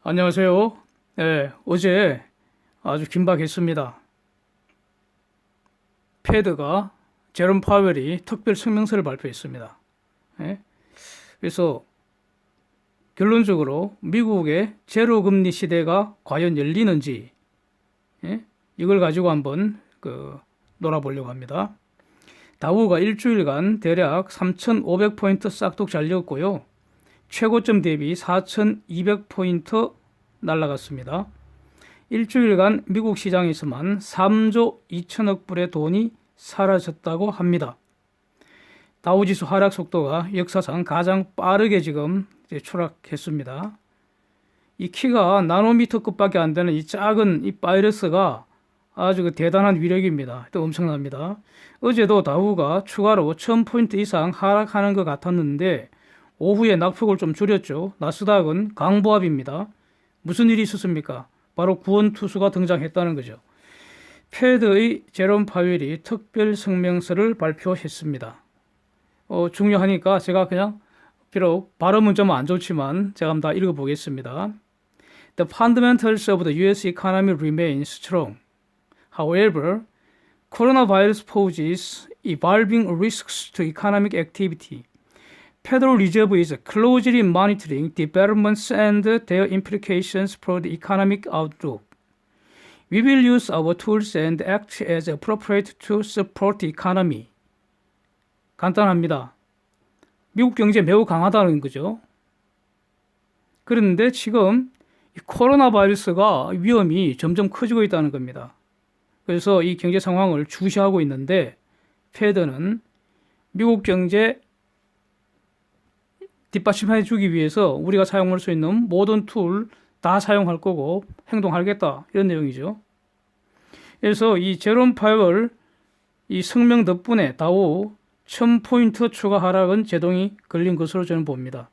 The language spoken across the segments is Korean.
안녕하세요. 네, 어제 아주 긴박했습니다. 페드가 제롬 파웰이 특별 성명서를 발표했습니다. 예? 그래서 결론적으로 미국의 제로 금리 시대가 과연 열리는지 예? 이걸 가지고 한번 놀아보려고 합니다. 다우가 일주일간 대략 3,500포인트 싹둑 잘렸고요. 최고점 대비 4,200포인트 날라갔습니다. 일주일간 미국 시장에서만 3조 2천억 불의 돈이 사라졌다고 합니다. 다우지수 하락 속도가 역사상 가장 빠르게 지금 추락했습니다. 이 키가 나노미터급밖에 안 되는 이 작은 이 바이러스가 아주 대단한 위력입니다. 또 엄청납니다. 어제도 다우가 추가로 1000포인트 이상 하락하는 것 같았는데 오후에 낙폭을 좀 줄였죠. 나스닥은 강보합입니다. 무슨 일이 있었습니까? 바로 구원투수가 등장했다는 거죠. 페드의 제롬 파웰이 특별 성명서를 발표했습니다. 중요하니까 제가 그냥 비록 발음은 좀 안 좋지만 제가 한번 다 읽어보겠습니다. The fundamentals of the U.S. economy remain strong. However, coronavirus poses evolving risks to economic activity. Federal Reserve is closely monitoring developments and their implications for the economic outlook. We will use our tools and act as appropriate to support the economy. 간단합니다. 미국 경제 매우 강하다는 거죠. 그런데 지금 코로나 바이러스가 위험이 점점 커지고 있다는 겁니다. 그래서 이 경제 상황을 주시하고 있는데 페드는 미국 경제 뒷받침해 주기 위해서 우리가 사용할 수 있는 모든 툴 다 사용할 거고 행동하겠다 이런 내용이죠. 그래서 이 제롬 파웰 이 성명 덕분에 다우 1000포인트 추가 하락은 제동이 걸린 것으로 저는 봅니다.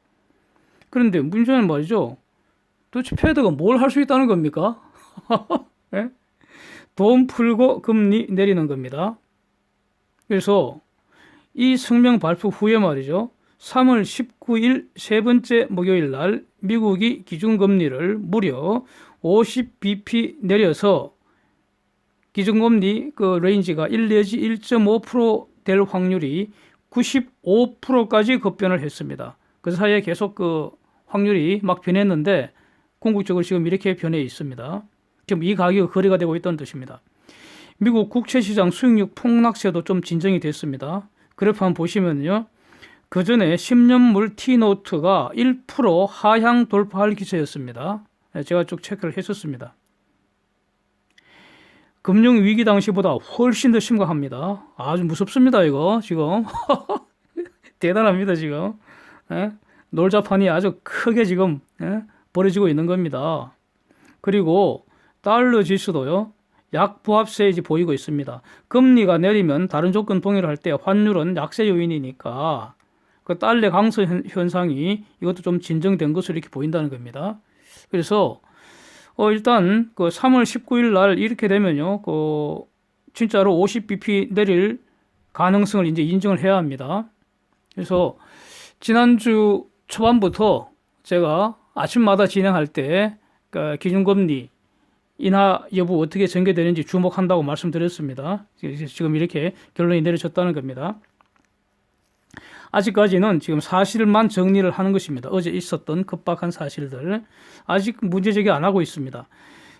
그런데 문제는 말이죠. 도대체 페드가 뭘 할 수 있다는 겁니까? 네? 돈 풀고 금리 내리는 겁니다. 그래서 이 성명 발표 후에 말이죠. 3월 19일 세 번째 목요일 날 미국이 기준금리를 무려 50bp 내려서 기준금리 레인지가 1 내지 1.5% 될 확률이 95%까지 급변을 했습니다. 그 사이에 계속 확률이 막 변했는데 궁극적으로 지금 이렇게 변해 있습니다. 지금 이 가격이 거래가 되고 있다는 뜻입니다. 미국 국채시장 수익률 폭락세도 좀 진정이 됐습니다. 그래프 한번 보시면요. 그 전에 10년물 T노트가 1% 하향 돌파할 기세였습니다. 제가 쭉 체크를 했었습니다. 금융위기 당시보다 훨씬 더 심각합니다. 아주 무섭습니다, 이거 지금. 대단합니다, 지금. 놀자판이 아주 크게 지금 벌어지고 있는 겁니다. 그리고 달러 지수도요. 약보합세 이제 보이고 있습니다. 금리가 내리면 다른 조건 동일할 때 환율은 약세 요인이니까 그 달러 강세 현상이 이것도 좀 진정된 것으로 이렇게 보인다는 겁니다. 그래서 일단 3월 19일 날 이렇게 되면요. 진짜로 50bp 내릴 가능성을 이제 인정을 해야 합니다. 그래서 지난주 초반부터 제가 아침마다 진행할 때 기준금리 인하 여부 어떻게 전개되는지 주목한다고 말씀드렸습니다. 지금 이렇게 결론이 내려졌다는 겁니다. 아직까지는 지금 사실만 정리를 하는 것입니다. 어제 있었던 급박한 사실들 아직 문제제기 안 하고 있습니다.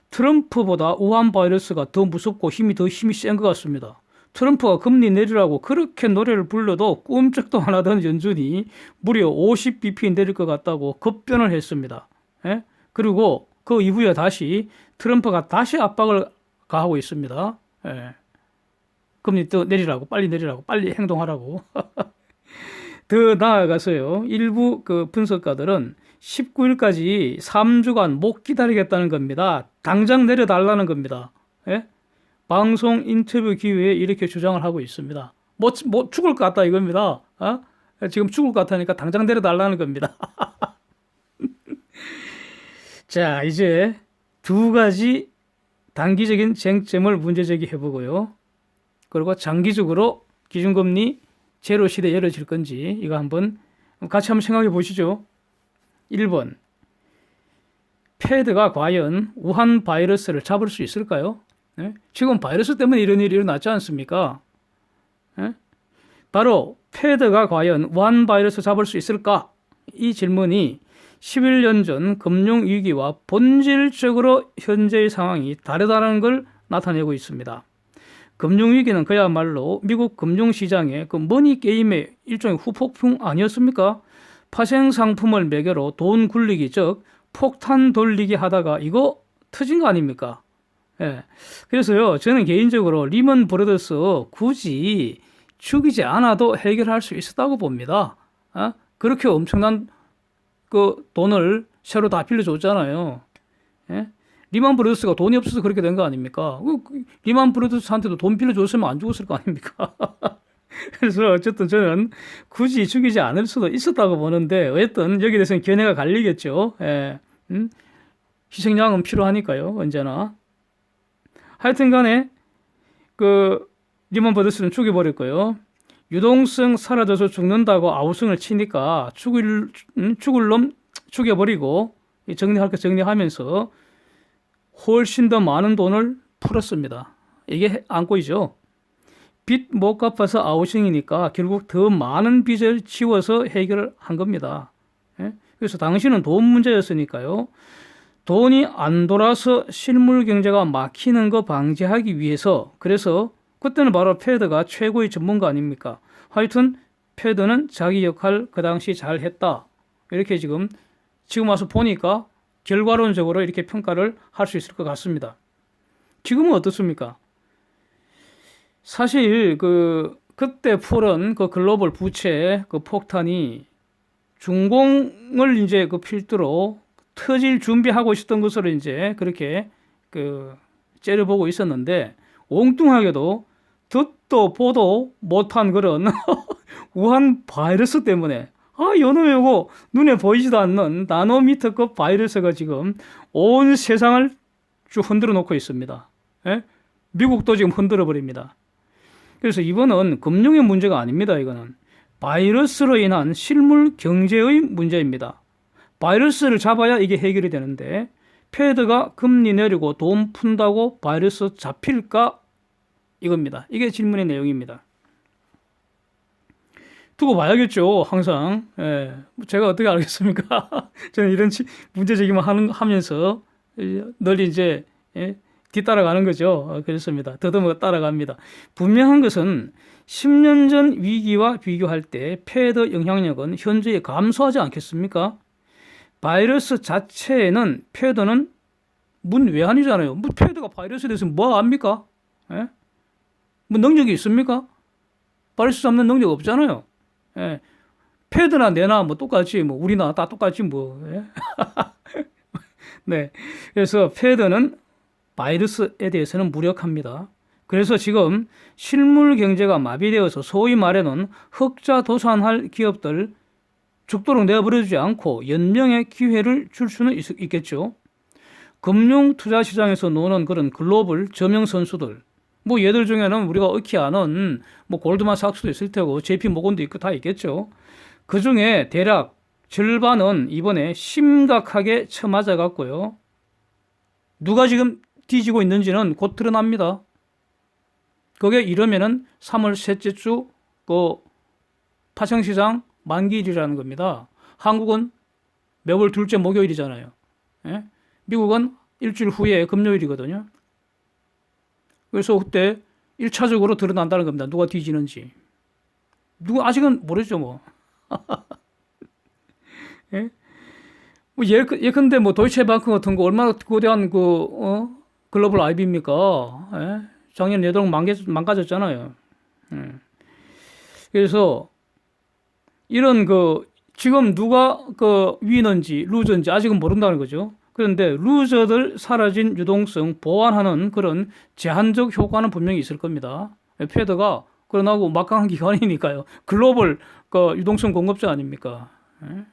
트럼프보다 우한 바이러스가 더 무섭고 힘이 센 것 같습니다. 트럼프가 금리 내리라고 그렇게 노래를 불러도 꿈쩍도 안 하던 연준이 무려 50bp 내릴 것 같다고 급변을 했습니다. 그리고 그 이후에 다시 트럼프가 다시 압박을 가하고 있습니다. 금리 또 내리라고 빨리 행동하라고. 더 나아가서요. 일부 분석가들은 19일까지 3주간 못 기다리겠다는 겁니다. 당장 내려달라는 겁니다. 방송 인터뷰 기회에 이렇게 주장을 하고 있습니다. 뭐 죽을 것 같다 이겁니다. 지금 죽을 것 같으니까 당장 내려달라는 겁니다. 자, 이제 두 가지 단기적인 쟁점을 문제제기 해보고요. 그리고 장기적으로 기준금리 제로 시대 열어질 건지 이거 같이 한번 생각해 보시죠. 1번 패드가 과연 우한 바이러스를 잡을 수 있을까요? 예? 지금 바이러스 때문에 이런 일이 일어났지 않습니까? 예? 바로 패드가 과연 우한 바이러스 잡을 수 있을까? 이 질문이 11년 전 금융위기와 본질적으로 현재의 상황이 다르다는 걸 나타내고 있습니다. 금융위기는 그야말로 미국 금융시장의 그 머니게임의 일종의 후폭풍 아니었습니까? 파생상품을 매개로 돈 굴리기, 즉 폭탄 돌리기 하다가 이거 터진 거 아닙니까? 예. 그래서요, 저는 개인적으로 리먼 브러더스 굳이 죽이지 않아도 해결할 수 있었다고 봅니다. 그렇게 엄청난 그 돈을 새로 다 빌려줬잖아요. 예? 리먼 브러더스가 돈이 없어서 그렇게 된 거 아닙니까? 리먼 브러더스한테도 돈 빌려줬으면 안 죽었을 거 아닙니까? 그래서 어쨌든 저는 굳이 죽이지 않을 수도 있었다고 보는데 어쨌든 여기에 대해서는 견해가 갈리겠죠. 예. 희생양은 필요하니까요. 언제나. 하여튼 간에 그 리먼 브러더스는 죽여버렸고요. 유동성 사라져서 죽는다고 아우성을 치니까 죽을 놈 죽여버리고 정리할 거 정리하면서 훨씬 더 많은 돈을 풀었습니다. 이게 안꼬이죠. 빚 못 갚아서 아우성이니까 결국 더 많은 빚을 지워서 해결한 겁니다. 예? 그래서 당시는 돈 문제였으니까요. 돈이 안 돌아서 실물 경제가 막히는 거 방지하기 위해서, 그래서 그때는 바로 패드가 최고의 전문가 아닙니까? 하여튼 패드는 자기 역할 그 당시 잘 했다. 이렇게 지금 와서 보니까 결과론적으로 이렇게 평가를 할 수 있을 것 같습니다. 지금은 어떻습니까? 사실 그때 풀은 그 글로벌 부채 그 폭탄이 중공을 이제 그 필두로 터질 준비하고 있었던 것으로 이제 그렇게 째려보고 있었는데, 엉뚱하게도 듣도 보도 못한 그런 우한 바이러스 때문에 요놈의 요거 눈에 보이지도 않는 나노미터급 바이러스가 지금 온 세상을 쭉 흔들어 놓고 있습니다. 예? 미국도 지금 흔들어 버립니다. 그래서 이번은 금융의 문제가 아닙니다. 이거는 바이러스로 인한 실물 경제의 문제입니다. 바이러스를 잡아야 이게 해결이 되는데, 패드가 금리 내리고 돈 푼다고 바이러스 잡힐까? 이겁니다. 이게 질문의 내용입니다. 두고 봐야겠죠. 항상. 예. 제가 어떻게 알겠습니까? 저는 이런 문제 제기만 하면서 널리 이제 뒤따라가는 거죠. 그렇습니다. 더듬어 따라갑니다. 분명한 것은 10년 전 위기와 비교할 때 패드 영향력은 현저히 감소하지 않겠습니까? 바이러스 자체는 패드는 문외한이잖아요. 뭐 패드가 바이러스에 대해서 뭐 압니까? 예? 뭐 능력이 있습니까? 바이러스 잡는 능력 없잖아요. 예. 패드나 내나 뭐 똑같이, 뭐 우리나 다 똑같이 뭐. 예? 네. 그래서 패드는 바이러스에 대해서는 무력합니다. 그래서 지금 실물 경제가 마비되어서 소위 말해는 흑자 도산할 기업들 죽도록 내버려두지 않고 연명의 기회를 줄 수는 있겠죠. 금융 투자 시장에서 노는 그런 글로벌 저명 선수들, 뭐 얘들 중에는 우리가 익히 아는 뭐 골드만삭스도 있을 테고 JP 모건도 있고 다 있겠죠. 그 중에 대략 절반은 이번에 심각하게 쳐맞아 갔고요. 누가 지금 뒤지고 있는지는 곧 드러납니다. 그게 이러면은 3월 셋째 주 그 파생시장 만기일이라는 겁니다. 한국은 매월 둘째 목요일이잖아요. 예? 미국은 일주일 후에 금요일이거든요. 그래서 그때 1차적으로 드러난다는 겁니다. 누가 뒤지는지. 아직은 모르죠, 뭐. 예? 뭐 예컨대 뭐 도이체방크 같은 거 얼마나 거대한 글로벌 IB입니까? 예? 작년 내도록 망가졌잖아요. 예. 그래서 이런 지금 누가 위너인지 루저인지 아직은 모른다는 거죠. 그런데 루저들 사라진 유동성 보완하는 그런 제한적 효과는 분명히 있을 겁니다. 패드가 그러나고 막강한 기관이니까요. 글로벌 유동성 공급자 아닙니까? 예?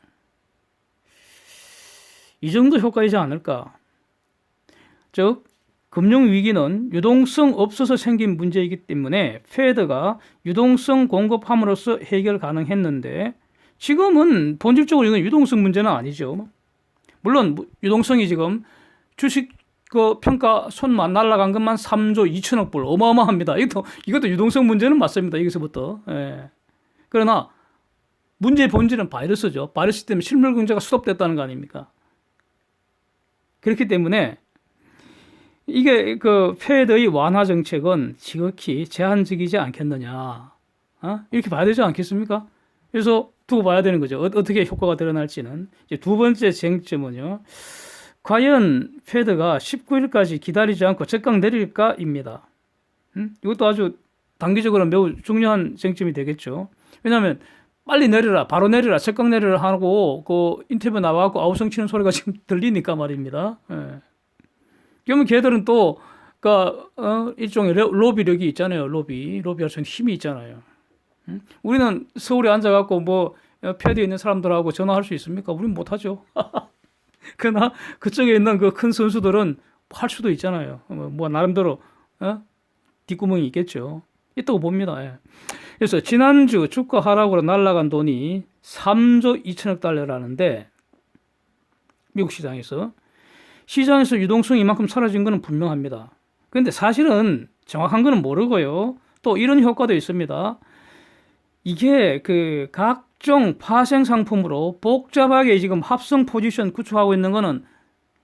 이 정도 효과이지 않을까. 즉 금융위기는 유동성 없어서 생긴 문제이기 때문에 패드가 유동성 공급함으로써 해결 가능했는데, 지금은 본질적으로 이건 유동성 문제는 아니죠. 물론 유동성이 지금 주식 그 평가 손만 날라간 것만 3조 2천억 불 어마어마합니다. 이것도 유동성 문제는 맞습니다. 여기서부터. 예. 그러나 문제의 본질은 바이러스죠. 바이러스 때문에 실물 경제가 수습됐다는 거 아닙니까? 그렇기 때문에 이게 그 패드의 완화 정책은 지극히 제한적이지 않겠느냐. 이렇게 봐야 되지 않겠습니까? 그래서 두고 봐야 되는 거죠. 어떻게 효과가 드러날지는. 이제 두 번째 쟁점은요. 과연 패드가 19일까지 기다리지 않고 적강 내릴까입니다. 이것도 아주 단기적으로 매우 중요한 쟁점이 되겠죠. 왜냐하면 빨리 내려라, 바로 내려라, 적강 내려라 하고 그 인터뷰 나와갖고 아우성 치는 소리가 지금 들리니까 말입니다. 예. 그러면 걔들은 또 일종의 로비력이 있잖아요. 로비할 수 있는 힘이 있잖아요. 우리는 서울에 앉아갖고 뭐 패드에 있는 사람들하고 전화할 수 있습니까? 우리는 못하죠. 그러나 그쪽에 있는 그 큰 선수들은 할 수도 있잖아요. 뭐 나름대로 뒷구멍이 있겠죠. 있다고 봅니다. 예. 그래서 지난주 주가 하락으로 날아간 돈이 3조 2천억 달러라는데 미국 시장에서 유동성이 이만큼 사라진 것은 분명합니다. 그런데 사실은 정확한 것은 모르고요. 또 이런 효과도 있습니다. 이게 그 각종 파생 상품으로 복잡하게 지금 합성 포지션 구축하고 있는 거는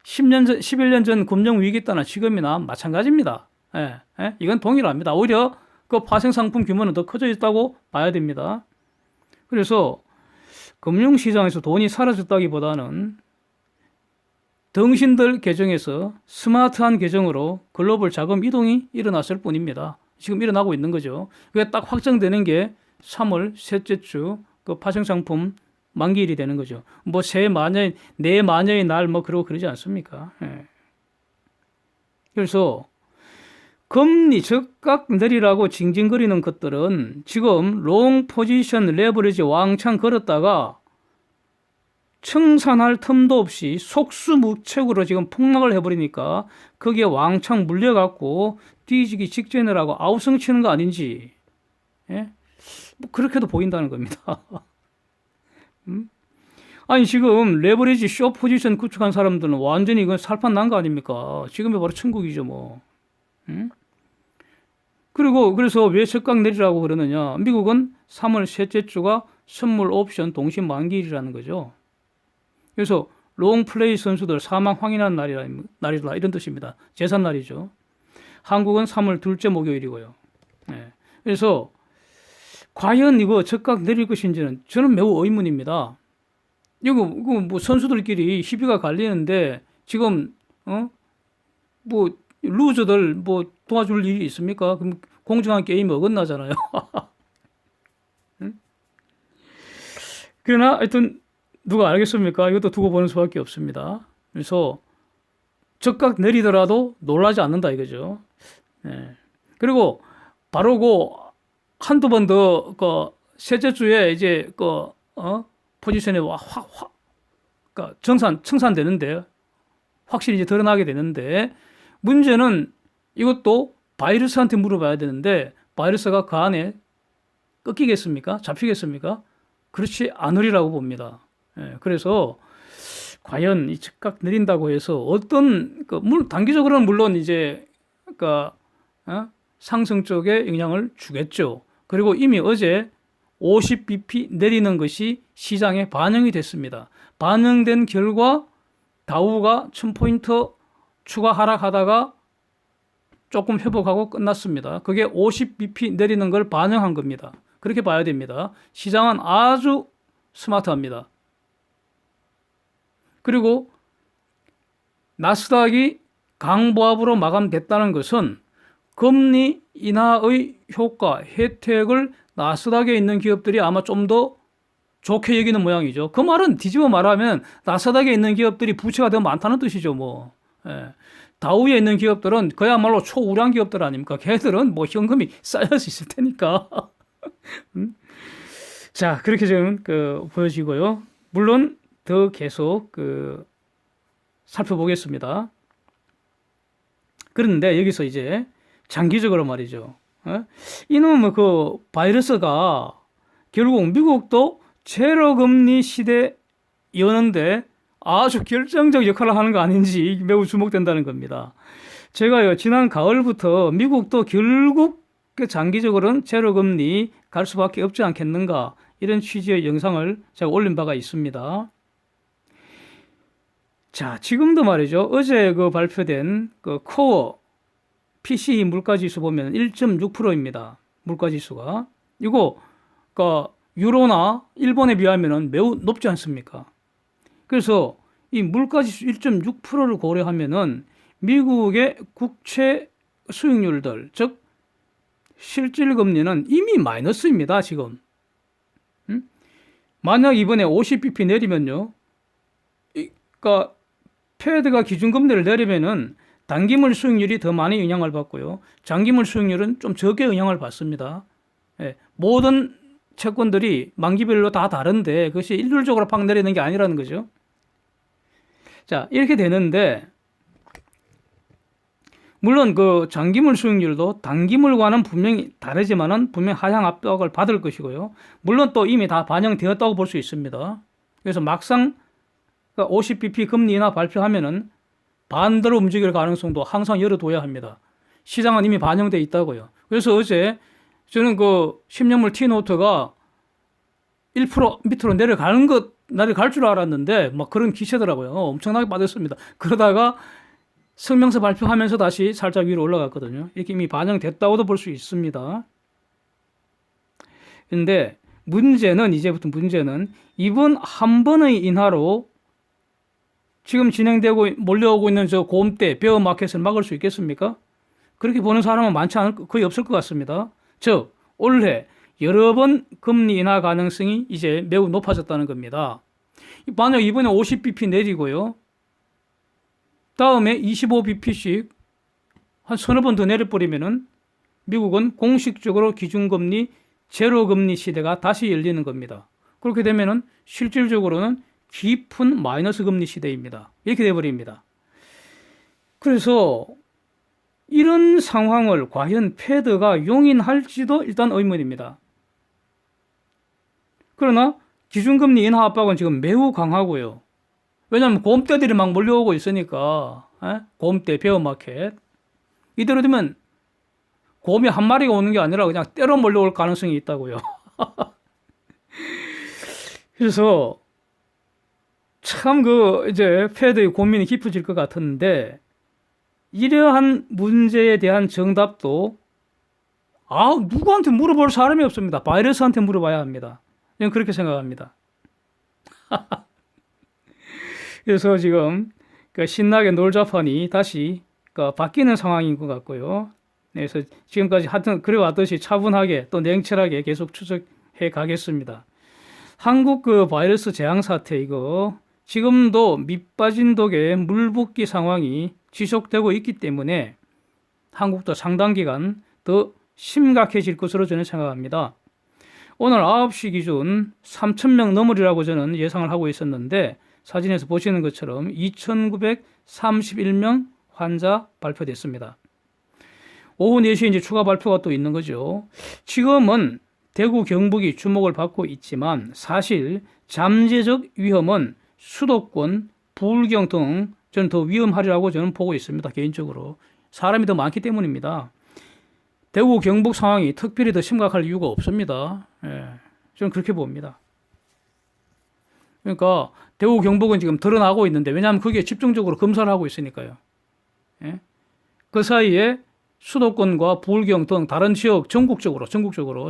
11년 전 금융 위기 때나 지금이나 마찬가지입니다. 예, 예? 이건 동일합니다. 오히려 그 파생 상품 규모는 더 커져 있다고 봐야 됩니다. 그래서 금융시장에서 돈이 사라졌다기보다는 당신들 계정에서 스마트한 계정으로 글로벌 자금 이동이 일어났을 뿐입니다. 지금 일어나고 있는 거죠. 그게 딱 확정되는 게 3월 셋째 주 그 파생 상품 만기일이 되는 거죠. 뭐 내 마녀의 날 뭐 그러지 않습니까? 예. 그래서 금리 적각 내리라고 징징거리는 것들은 지금 롱 포지션 레버리지 왕창 걸었다가 청산할 틈도 없이 속수무책으로 지금 폭락을 해버리니까 거기에 왕창 물려갖고 뒤지기 직전이라고 아우성 치는 거 아닌지, 예? 뭐 그렇게도 보인다는 겁니다. 아니 지금 레버리지 숏 포지션 구축한 사람들은 완전히 이건 살판 난 거 아닙니까? 지금이 바로 천국이죠 뭐. 그래서 왜 적각 내리라고 그러느냐? 미국은 3월 셋째 주가 선물 옵션 동시 만기일이라는 거죠. 그래서 롱플레이 선수들 사망 확인한 날이다 이런 뜻입니다. 제삿날이죠. 한국은 3월 둘째 목요일이고요. 네. 그래서 과연 이거 적각 내릴 것인지는 저는 매우 의문입니다. 이거 뭐 선수들끼리 시비가 갈리는데 지금 뭐 루저들 뭐 도와줄 일이 있습니까? 그럼 공정한 게임 어긋나잖아요. 그러나 하여튼 누가 알겠습니까? 이것도 두고 보는 수밖에 없습니다. 그래서 적각 내리더라도 놀라지 않는다 이거죠. 네. 그리고 바로 한두 번 더 셋째 주에 이제 포지션에 청산되는데 확실히 이제 드러나게 되는데 문제는 이것도 바이러스한테 물어봐야 되는데 바이러스가 그 안에 꺾이겠습니까? 잡히겠습니까? 그렇지 않으리라고 봅니다. 예, 그래서 과연 이 적각 내린다고 해서 어떤 단기적으로는 물론 이제 상승 쪽에 영향을 주겠죠. 그리고 이미 어제 50bp 내리는 것이 시장에 반영이 됐습니다. 반영된 결과 다우가 1000포인트 추가 하락하다가 조금 회복하고 끝났습니다. 그게 50bp 내리는 걸 반영한 겁니다. 그렇게 봐야 됩니다. 시장은 아주 스마트합니다. 그리고 나스닥이 강보합으로 마감됐다는 것은 금리 인하의 효과, 혜택을 나스닥에 있는 기업들이 아마 좀 더 좋게 여기는 모양이죠. 그 말은 뒤집어 말하면 나스닥에 있는 기업들이 부채가 더 많다는 뜻이죠. 뭐. 예. 다우에 있는 기업들은 그야말로 초우량 기업들 아닙니까? 걔들은 뭐 현금이 쌓여서 있을 테니까. 자, 그렇게 좀 보여지고요. 물론 더 계속 살펴보겠습니다. 그런데 여기서 이제 장기적으로 말이죠. 이놈의 바이러스가 결국 미국도 제로 금리 시대 여는데 아주 결정적 역할을 하는 거 아닌지 매우 주목된다는 겁니다. 제가요, 지난 가을부터 미국도 결국 그 장기적으로는 제로금리 갈 수밖에 없지 않겠는가, 이런 취지의 영상을 제가 올린 바가 있습니다. 자, 지금도 말이죠. 어제 그 발표된 그 코어 PCE 물가지수 보면 1.6%입니다. 물가지수가. 이거, 그, 유로나 일본에 비하면 매우 높지 않습니까? 그래서 이 물가지수 1.6%를 고려하면은 미국의 국채 수익률들, 즉, 실질금리는 이미 마이너스입니다, 지금. 만약 이번에 50bp 내리면요. 그러니까, 페드가 기준금리를 내리면은 단기물 수익률이 더 많이 영향을 받고요. 장기물 수익률은 좀 적게 영향을 받습니다. 예, 모든 채권들이 만기별로 다 다른데 그것이 일률적으로 팍 내리는 게 아니라는 거죠. 자, 이렇게 되는데 물론 그 장기물 수익률도 단기물과는 분명히 다르지만은 분명 하향 압박을 받을 것이고요. 물론 또 이미 다 반영되었다고 볼 수 있습니다. 그래서 막상 50bp 금리 인하 발표하면은 반대로 움직일 가능성도 항상 열어둬야 합니다. 시장은 이미 반영돼 있다고요. 그래서 어제 저는 그 10년물 T노트가 1% 밑으로 내려갈 줄 알았는데 막 그런 기세더라고요. 엄청나게 빠졌습니다. 그러다가 성명서 발표하면서 다시 살짝 위로 올라갔거든요. 이렇게 이미 반영됐다고도 볼 수 있습니다. 근데 이제부터 문제는 이번 한 번의 인하로 지금 진행되고 몰려오고 있는 저 고금대 베어마켓을 막을 수 있겠습니까? 그렇게 보는 사람은 거의 없을 것 같습니다. 즉 올해 여러 번 금리 인하 가능성이 이제 매우 높아졌다는 겁니다. 만약 이번에 50bp 내리고요. 다음에 25bp씩 한 서너 번 더 내려버리면은 미국은 공식적으로 기준금리 제로금리 시대가 다시 열리는 겁니다. 그렇게 되면은 실질적으로는 깊은 마이너스 금리 시대입니다. 이렇게 돼버립니다. 그래서 이런 상황을 과연 패드가 용인할지도 일단 의문입니다. 그러나 기준금리 인하 압박은 지금 매우 강하고요. 왜냐하면 고금대들이 막 몰려오고 있으니까. 고금대, 베어마켓. 이대로 되면 고금이 한 마리가 오는 게 아니라 그냥 때로 몰려올 가능성이 있다고요. 그래서 참 이제 패드의 고민이 깊어질 것 같은데, 이러한 문제에 대한 정답도 누구한테 물어볼 사람이 없습니다. 바이러스한테 물어봐야 합니다. 저는 그렇게 생각합니다. 그래서 지금 신나게 놀자판이 다시 바뀌는 상황인 것 같고요. 그래서 지금까지 하여튼 그래왔듯이 차분하게 또 냉철하게 계속 추적해 가겠습니다. 한국 바이러스 재앙 사태 이거 지금도 밑빠진 독에 물 붓기 상황이 지속되고 있기 때문에 한국도 상당 기간 더 심각해질 것으로 저는 생각합니다. 오늘 9시 기준 3,000명 넘으리라고 저는 예상을 하고 있었는데 사진에서 보시는 것처럼 2,931명 환자 발표됐습니다. 오후 4시에 이제 추가 발표가 또 있는 거죠. 지금은 대구, 경북이 주목을 받고 있지만 사실 잠재적 위험은 수도권, 부울경 등 저는 더 위험하리라고 저는 보고 있습니다. 개인적으로. 사람이 더 많기 때문입니다. 대구, 경북 상황이 특별히 더 심각할 이유가 없습니다. 저는 그렇게 봅니다. 그러니까 대구, 경북은 지금 드러나고 있는데 왜냐하면 그게 집중적으로 검사를 하고 있으니까요. 그 사이에 수도권과 부울경 등 다른 지역 전국적으로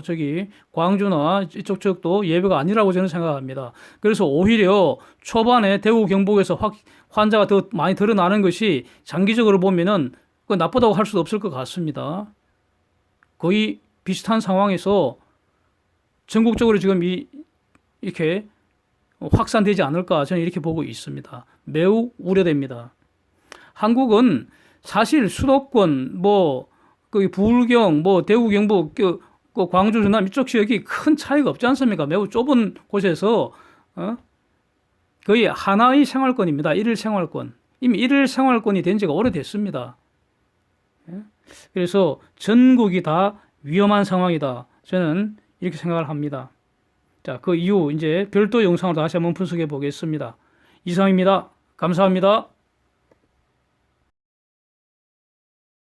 저기 광주나 이쪽 지역도 예외가 아니라고 저는 생각합니다. 그래서 오히려 초반에 대구 경북에서 환자가 더 많이 드러나는 것이 장기적으로 보면은 그 나쁘다고 할 수도 없을 것 같습니다. 거의 비슷한 상황에서 전국적으로 지금 이렇게 확산되지 않을까 저는 이렇게 보고 있습니다. 매우 우려됩니다. 한국은 사실 수도권, 부울경, 대구, 경북, 광주, 전남 이쪽 지역이 큰 차이가 없지 않습니까? 매우 좁은 곳에서, 거의 하나의 생활권입니다. 일일 생활권. 이미 일일 생활권이 된 지가 오래됐습니다. 그래서 전국이 다 위험한 상황이다. 저는 이렇게 생각을 합니다. 자, 그 이후 이제 별도 영상으로 다시 한번 분석해 보겠습니다. 이상입니다. 감사합니다.